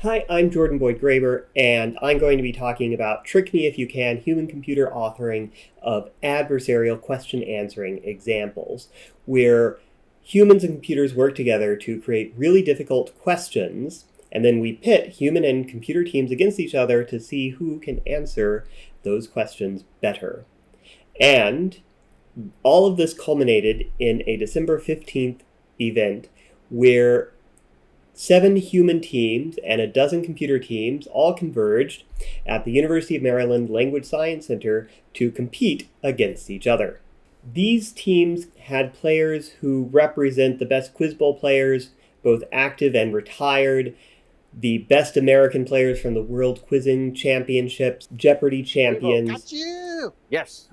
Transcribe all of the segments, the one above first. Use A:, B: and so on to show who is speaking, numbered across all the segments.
A: Hi, I'm Jordan Boyd Graber, and I'm going to be talking about Trick Me If You Can, human-computer authoring of adversarial question answering examples, where humans and computers work together to create really difficult questions, and then we pit human and computer teams against each other to see who can answer those questions better. And all of this culminated in a December 15th event where 7 human teams and a dozen computer teams all converged at the University of Maryland Language Science Center to compete against each other. These teams had players who represent the best Quiz Bowl players, both active and retired, the best American players from the World Quizzing Championships, Jeopardy champions.
B: Got you! Yes.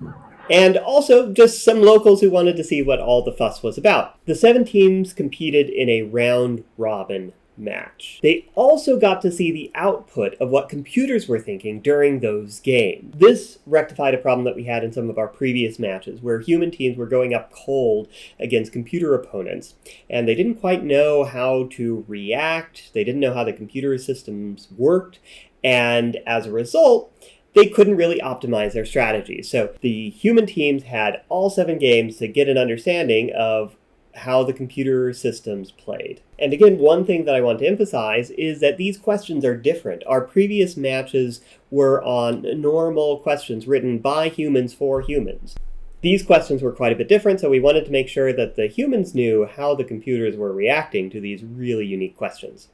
A: And also just some locals who wanted to see what all the fuss was about. The 7 teams competed in a round-robin match. They also got to see the output of what computers were thinking during those games. This rectified a problem that we had in some of our previous matches, where human teams were going up cold against computer opponents, and they didn't quite know how to react, they didn't know how the computer systems worked, and as a result, they couldn't really optimize their strategies. So the human teams had all 7 games to get an understanding of how the computer systems played. And again, one thing that I want to emphasize is that these questions are different. Our previous matches were on normal questions written by humans for humans. These questions were quite a bit different, so we wanted to make sure that the humans knew how the computers were reacting to these really unique questions.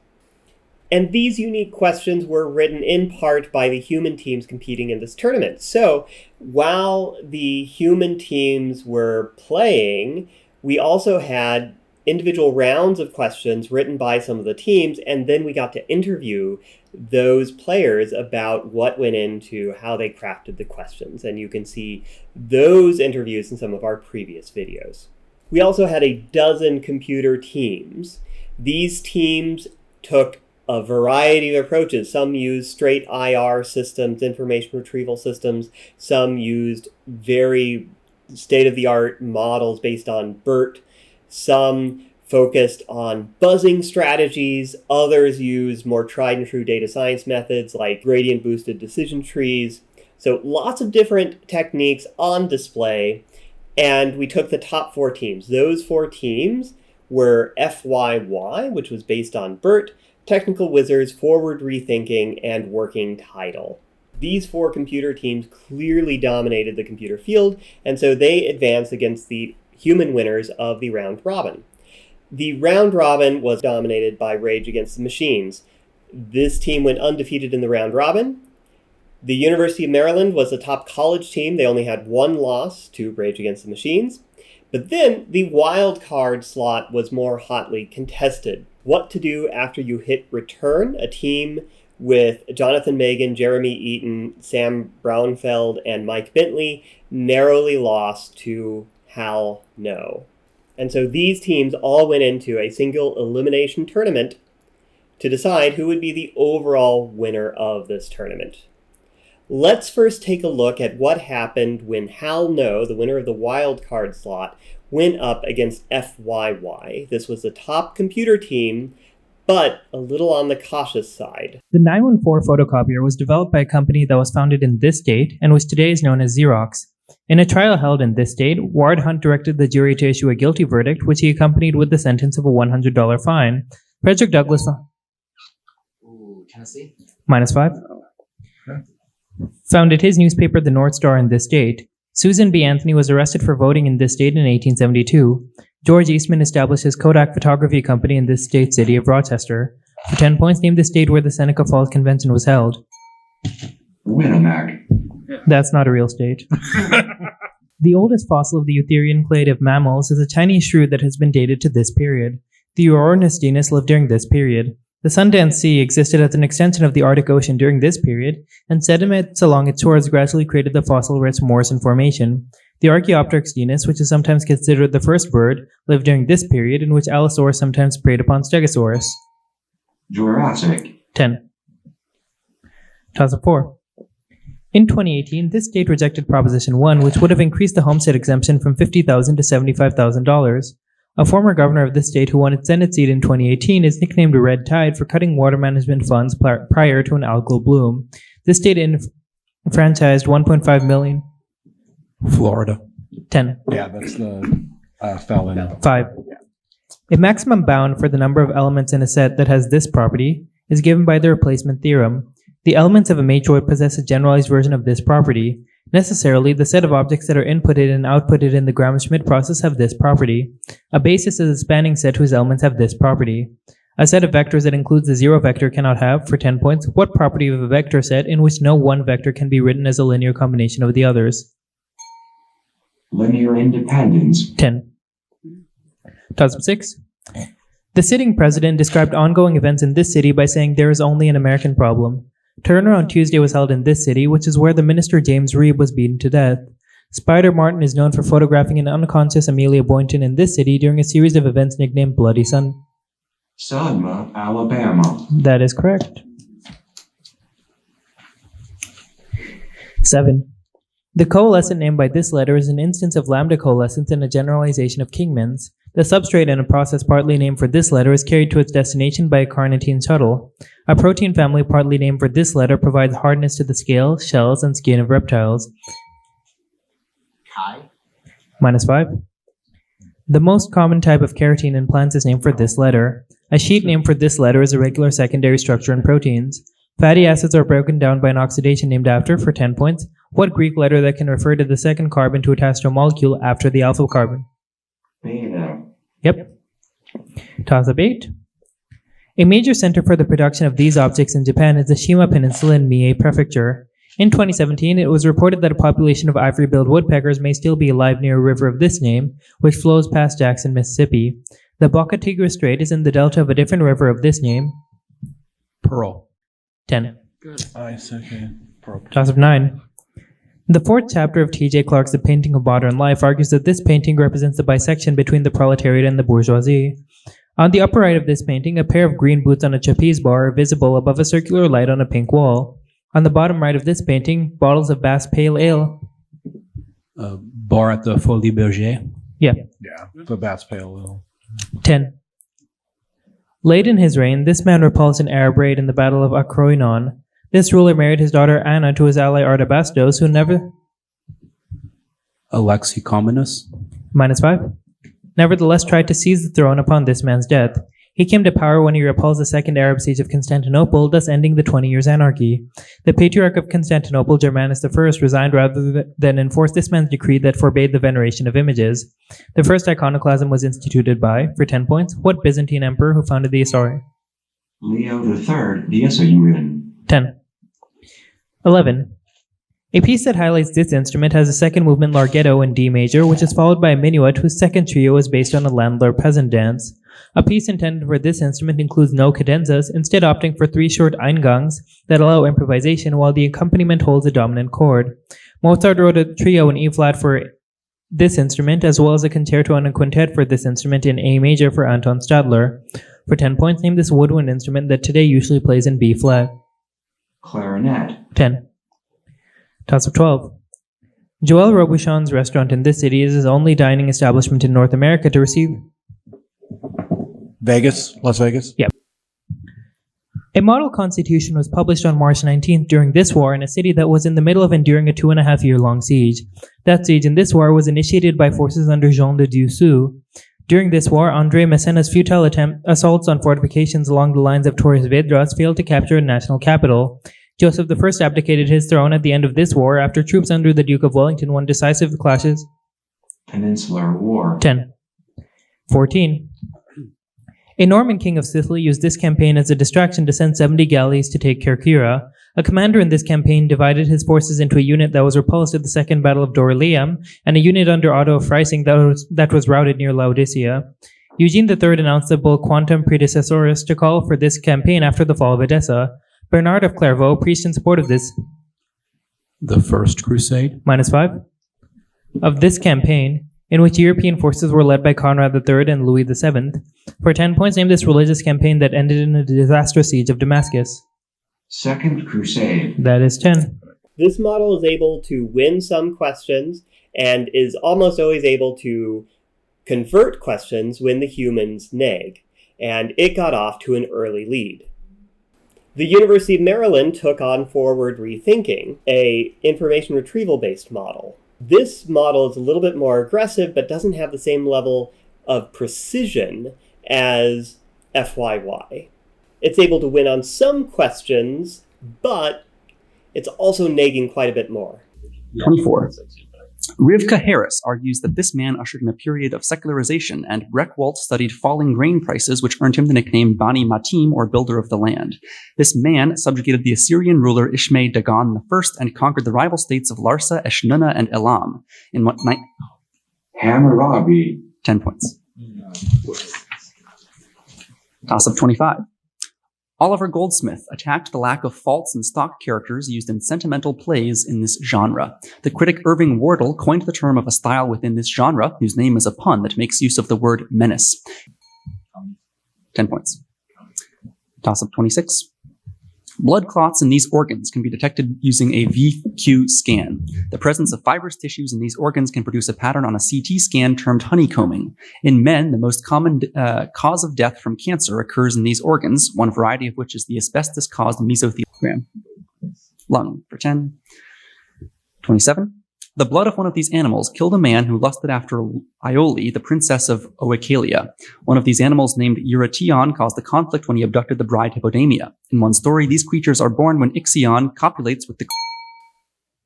A: And these unique questions were written in part by the human teams competing in this tournament. So while the human teams were playing, we also had individual rounds of questions written by some of the teams, and then we got to interview those players about what went into how they crafted the questions. And you can see those interviews in some of our previous videos. We also had a dozen computer teams. These teams took a variety of approaches. Some used straight IR systems, information retrieval systems. Some used very state-of-the-art models based on BERT. Some focused on buzzing strategies. Others used more tried-and-true data science methods like gradient-boosted decision trees. So lots of different techniques on display. And we took the top 4 teams. Those 4 teams were FYY, which was based on BERT, Technical Wizards, Forward Rethinking, and Working Title. These 4 computer teams clearly dominated the computer field, and so they advanced against the human winners of the round robin. The round robin was dominated by Rage Against the Machines. This team went undefeated in the round robin. The University of Maryland was the top college team. They only had 1 loss to Rage Against the Machines. But then the wild card slot was more hotly contested. What to do after you hit return? A team with Jonathan Megan, Jeremy Eaton, Sam Brownfeld, and Mike Bentley narrowly lost to Hal No. And so these teams all went into a single elimination tournament to decide who would be the overall winner of this tournament. Let's first take a look at what happened when Hal No, the winner of the wild card slot, went up against FYY. This was the top computer team, but a little on the cautious side.
C: The 914 photocopier was developed by a company that was founded in this state and which today is known as Xerox. In a trial held in this state, Ward Hunt directed the jury to issue a guilty verdict, which he accompanied with the sentence of a $100 fine. Frederick Douglass...
D: Tennessee?
C: -5. Founded his newspaper, The North Star, in this state. Susan B. Anthony was arrested for voting in this state in 1872. George Eastman established his Kodak Photography Company in this state city of Rochester. For 10 points, named the state where the Seneca Falls Convention was held.
D: Winnemac.
C: That's not a real state. The oldest fossil of the Eutherian clade of mammals is a Chinese shrew that has been dated to this period. The Uornis genus lived during this period. The Sundance Sea existed as an extension of the Arctic Ocean during this period, and sediments along its shores gradually created the fossil-rich Morrison Formation. The Archaeopteryx genus, which is sometimes considered the first bird, lived during this period, in which Allosaurus sometimes preyed upon Stegosaurus.
D: Jurassic.
C: 10. Toss of 4. In 2018, this state rejected Proposition 1, which would have increased the homestead exemption from $50,000 to $75,000. A former governor of this state who won its Senate seat in 2018 is nicknamed Red Tide for cutting water management funds prior to an algal bloom. This state enfranchised 1.5 million.
B: Florida.
C: 10.
B: Yeah, that's the felon.
C: 5. A maximum bound for the number of elements in a set that has this property is given by the replacement theorem. The elements of a matroid possess a generalized version of this property. Necessarily, the set of objects that are inputted and outputted in the Gram-Schmidt process have this property. A basis is a spanning set whose elements have this property. A set of vectors that includes a zero vector cannot have, for 10 points, what property of a vector set in which no one vector can be written as a linear combination of the others?
D: Linear independence.
C: 10. Toss-up 6. The sitting president described ongoing events in this city by saying there is only an American problem. Turner on Tuesday was held in this city, which is where the minister James Reeb was beaten to death. Spider Martin is known for photographing an unconscious Amelia Boynton in this city during a series of events nicknamed Bloody Sun.
D: Selma, Alabama.
C: That is correct. 7. The coalescent name by this letter is an instance of lambda coalescence and a generalization of Kingman's. The substrate in a process partly named for this letter is carried to its destination by a carnitine shuttle. A protein family partly named for this letter provides hardness to the scale, shells, and skin of reptiles. -5. The most common type of keratin in plants is named for this letter. A sheet named for this letter is a regular secondary structure in proteins. Fatty acids are broken down by an oxidation named after, for 10 points, what Greek letter that can refer to the second carbon to attach to a molecule after the alpha carbon?
D: Beta.
C: Yep. Toss-up 8. A major center for the production of these objects in Japan is the Shima Peninsula in Mie Prefecture. In 2017, it was reported that a population of ivory-billed woodpeckers may still be alive near a river of this name, which flows past Jackson, Mississippi. The Boca Tigre Strait is in the delta of a different river of this name.
B: Pearl.
C: 10.
B: Good. Nice, okay. Pearl.
C: Toss-up 9. The fourth chapter of T.J. Clarke's The Painting of Modern Life argues that this painting represents the bisection between the proletariat and the bourgeoisie. On the upper right of this painting, a pair of green boots on a trapeze bar are visible above a circular light on a pink wall. On the bottom right of this painting, bottles of Bass Pale Ale.
B: Bar at the Folie Berger.
C: Yeah.
B: Yeah, the Bass Pale Ale.
C: 10. Late in his reign, this man repulsed an Arab raid in the Battle of Akroinon. This ruler married his daughter Anna to his ally Artabasdos, who
B: Alexi Comnenus.
C: -5. Nevertheless tried to seize the throne upon this man's death. He came to power when he repulsed the Second Arab Siege of Constantinople, thus ending the 20 Years' Anarchy. The Patriarch of Constantinople, Germanus I, resigned rather than enforce this man's decree that forbade the veneration of images. The first iconoclasm was instituted by, for 10 points, what Byzantine emperor who founded the Isauria?
D: Leo III, the Isauran.
C: 10. 11. A piece that highlights this instrument has a second movement larghetto in D major, which is followed by a minuet whose second trio is based on a landlord peasant dance. A piece intended for this instrument includes no cadenzas, instead opting for 3 short eingangs that allow improvisation while the accompaniment holds a dominant chord. Mozart wrote a trio in E flat for this instrument, as well as a concerto and a quintet for this instrument in A major for Anton Stadler. For 10 points, name this woodwind instrument that today usually plays in B flat.
D: Clarinet.
C: 10. Toss-up 12. Joël Robuchon's restaurant in this city is his only dining establishment in North America to receive...
B: Vegas? Las Vegas?
C: Yep. A model constitution was published on March 19th during this war in a city that was in the middle of enduring a 2.5-year-long siege. That siege in this war was initiated by forces under Jean de Dussault. During this war, André Massena's futile assaults on fortifications along the lines of Torres Vedras failed to capture a national capital. Joseph I abdicated his throne at the end of this war after troops under the Duke of Wellington won decisive clashes.
D: Peninsular War.
C: 10. 14. A Norman king of Sicily used this campaign as a distraction to send 70 galleys to take Kerkyra. A commander in this campaign divided his forces into a unit that was repulsed at the Second Battle of Dorylaeum and a unit under Otto of Freising that was routed near Laodicea. Eugene III announced the bull Quantum Predecessoris to call for this campaign after the fall of Edessa. Bernard of Clairvaux preached in support of this.
B: The First Crusade?
C: -5. Of this campaign, in which European forces were led by Conrad III and Louis VII. For 10 points, name this religious campaign that ended in a disastrous siege of Damascus.
D: Second Crusade.
C: That is 10.
A: This model is able to win some questions and is almost always able to convert questions when the humans nag, and it got off to an early lead. The University of Maryland took on forward rethinking, a information retrieval-based model. This model is a little bit more aggressive, but doesn't have the same level of precision as FYY. It's able to win on some questions, but it's also nagging quite a bit more.
E: 24. Rivka Harris argues that this man ushered in a period of secularization, and Breckwalt studied falling grain prices, which earned him the nickname Bani Matim, or builder of the land. This man subjugated the Assyrian ruler Ishmay Dagon I and conquered the rival states of Larsa, Eshnunna, and Elam. In what night?
D: Hammurabi.
E: 10 points. Toss-up 25. Oliver Goldsmith attacked the lack of faults in stock characters used in sentimental plays in this genre. The critic Irving Wardle coined the term of a style within this genre, whose name is a pun that makes use of the word menace. 10 points. Toss-up 26. Blood clots in these organs can be detected using a VQ scan. The presence of fibrous tissues in these organs can produce a pattern on a CT scan termed honeycombing. In men, the most common cause of death from cancer occurs in these organs, one variety of which is the asbestos-caused mesothelioma. Lung for 10. 27. The blood of one of these animals killed a man who lusted after Iole, the princess of Oechalia. One of these animals, named Eurytion, caused the conflict when he abducted the bride Hippodamia. In one story, these creatures are born when Ixion copulates with the...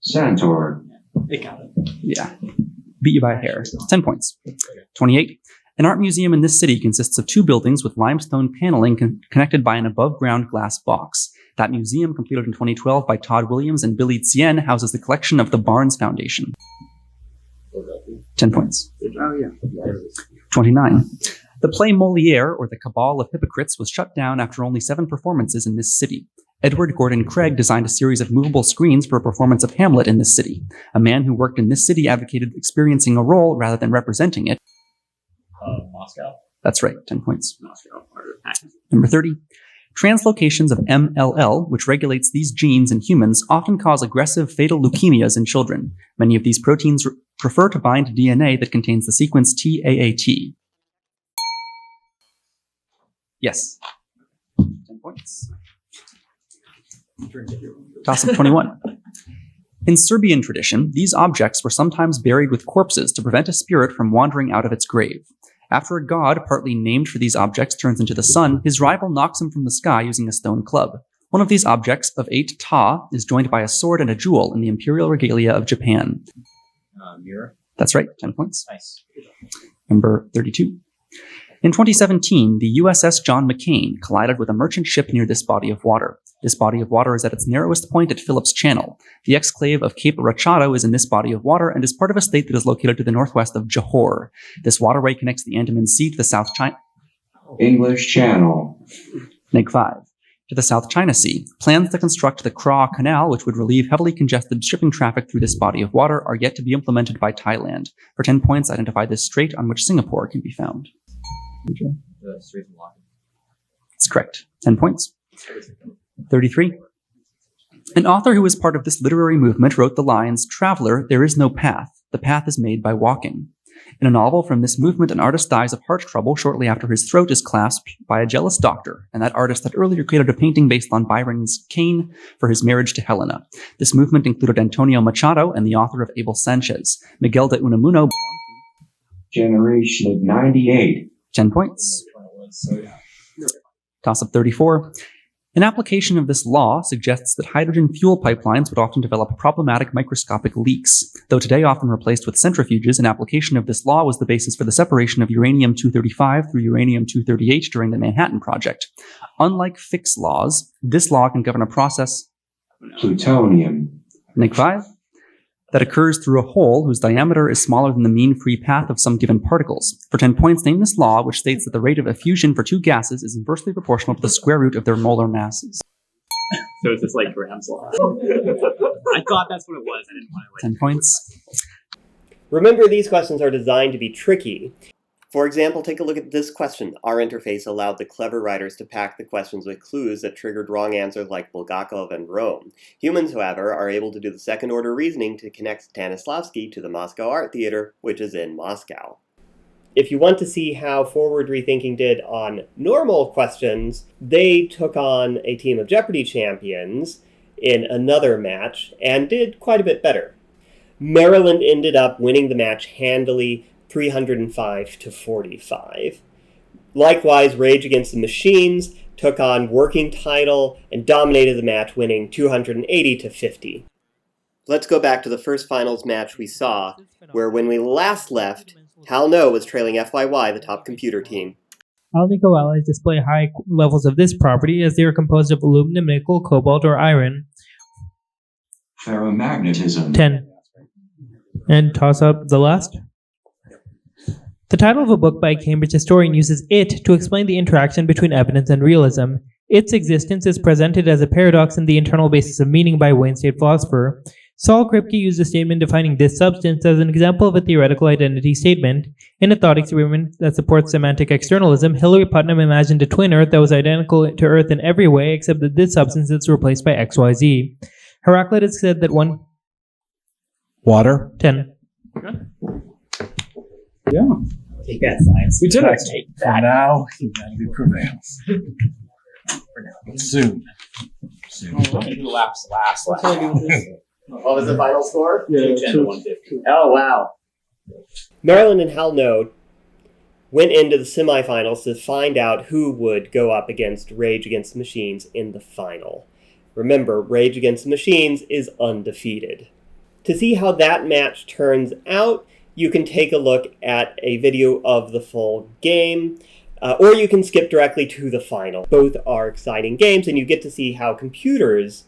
D: Centaur.
E: Yeah. Beat you by a hair. 10 points. 28. An art museum in this city consists of two buildings with limestone paneling connected by an above-ground glass box. That museum, completed in 2012 by Todd Williams and Billy Tsien, houses the collection of the Barnes Foundation. 10 points. 29. The play Molière, or the Cabal of Hypocrites, was shut down after only 7 performances in this city. Edward Gordon Craig designed a series of movable screens for a performance of Hamlet in this city. A man who worked in this city advocated experiencing a role rather than representing it.
F: Moscow.
E: That's right, 10 points.
F: Moscow.
E: Number 30. Translocations of MLL, which regulates these genes in humans, often cause aggressive fatal leukemias in children. Many of these proteins prefer to bind to DNA that contains the sequence TAAT. Yes. 10 points. Toss-up 21. In Serbian tradition, these objects were sometimes buried with corpses to prevent a spirit from wandering out of its grave. After a god, partly named for these objects, turns into the sun, his rival knocks him from the sky using a stone club. One of these objects, of 8 ta, is joined by a sword and a jewel in the imperial regalia of Japan.
F: Mirror.
E: That's right, 10 points.
F: Nice.
E: Number 32. In 2017, the USS John McCain collided with a merchant ship near this body of water. This body of water is at its narrowest point at Phillips Channel. The exclave of Cape Rachado is in this body of water and is part of a state that is located to the northwest of Johor. This waterway connects the Andaman Sea to the South China...
D: English Channel.
E: Neg 5. To the South China Sea. Plans to construct the Craw Canal, which would relieve heavily congested shipping traffic through this body of water, are yet to be implemented by Thailand. For 10 points, identify this strait on which Singapore can be found.
F: The Strait of Malacca.
E: That's correct. 10 points. 33. An author who was part of this literary movement wrote the lines, "Traveler, there is no path. The path is made by walking." In a novel from this movement, an artist dies of heart trouble shortly after his throat is clasped by a jealous doctor, and that artist had earlier created a painting based on Byron's Cain for his marriage to Helena. This movement included Antonio Machado and the author of Abel Sanchez. Miguel de Unamuno.
D: Generation of 98.
E: 10 points. Toss-up 34. An application of this law suggests that hydrogen fuel pipelines would often develop problematic microscopic leaks. Though today often replaced with centrifuges, an application of this law was the basis for the separation of uranium-235 through uranium-238 during the Manhattan Project. Unlike Fick's laws, this law can govern a process...
D: Plutonium.
E: Neg 5. That occurs through a hole whose diameter is smaller than the mean free path of some given particles. For 10 points, name this law, which states that the rate of effusion for two gases is inversely proportional to the square root of their molar masses.
F: So it's just like Graham's law. I thought that's what it was. I didn't want to
E: 10 points.
A: Remember, these questions are designed to be tricky. For example, take a look at this question. Our interface allowed the clever writers to pack the questions with clues that triggered wrong answers like Bulgakov and Rome. Humans, however, are able to do the second-order reasoning to connect Stanislavski to the Moscow Art Theater, which is in Moscow. If you want to see how Forward Rethinking did on normal questions, they took on a team of Jeopardy champions in another match and did quite a bit better. Maryland ended up winning the match handily, 305 to 45. Likewise, Rage Against the Machines took on Working Title and dominated the match, winning 280 to 50. Let's go back to the first finals match we saw, where when we last left, Hal No was trailing FYY, the top computer team.
C: Alnico alloys display high levels of this property as they are composed of aluminum, nickel, cobalt, or iron.
D: Ferromagnetism.
C: 10. And toss up the last. The title of a book by a Cambridge historian uses it to explain the interaction between evidence and realism. Its existence is presented as a paradox in The Internal Basis of Meaning by Wayne State philosopher. Saul Kripke used a statement defining this substance as an example of a theoretical identity statement. In a thought experiment that supports semantic externalism, Hilary Putnam imagined a twin Earth that was identical to Earth in every way except that this substance is replaced by XYZ. Heraclitus said that one...
B: Water.
C: 10.
B: Yeah.
F: Take that, science.
B: We did it.
F: Take
B: For
F: that.
B: now, humanity prevails. Soon.
F: Two laps last.
A: What was the final score?
F: 210 to 150.
A: Oh, wow. Maryland and Hal No went into the semifinals to find out who would go up against Rage Against the Machines in the final. Remember, Rage Against the Machines is undefeated. To see how that match turns out, you can take a look at a video of the full game, or you can skip directly to the final. Both are exciting games, and you get to see how computers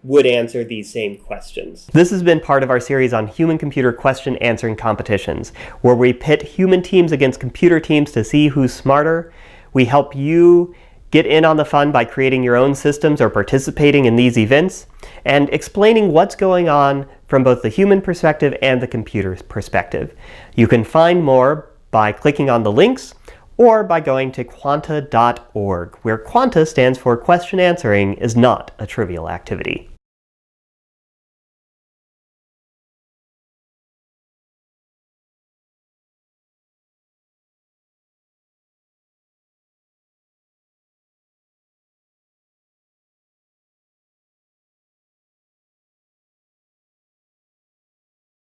A: would answer these same questions. This has been part of our series on human-computer question answering competitions, where we pit human teams against computer teams to see who's smarter. We help you get in on the fun by creating your own systems or participating in these events, and explaining what's going on from both the human perspective and the computer's perspective. You can find more by clicking on the links or by going to quanta.org, where quanta stands for question answering is not a trivial activity.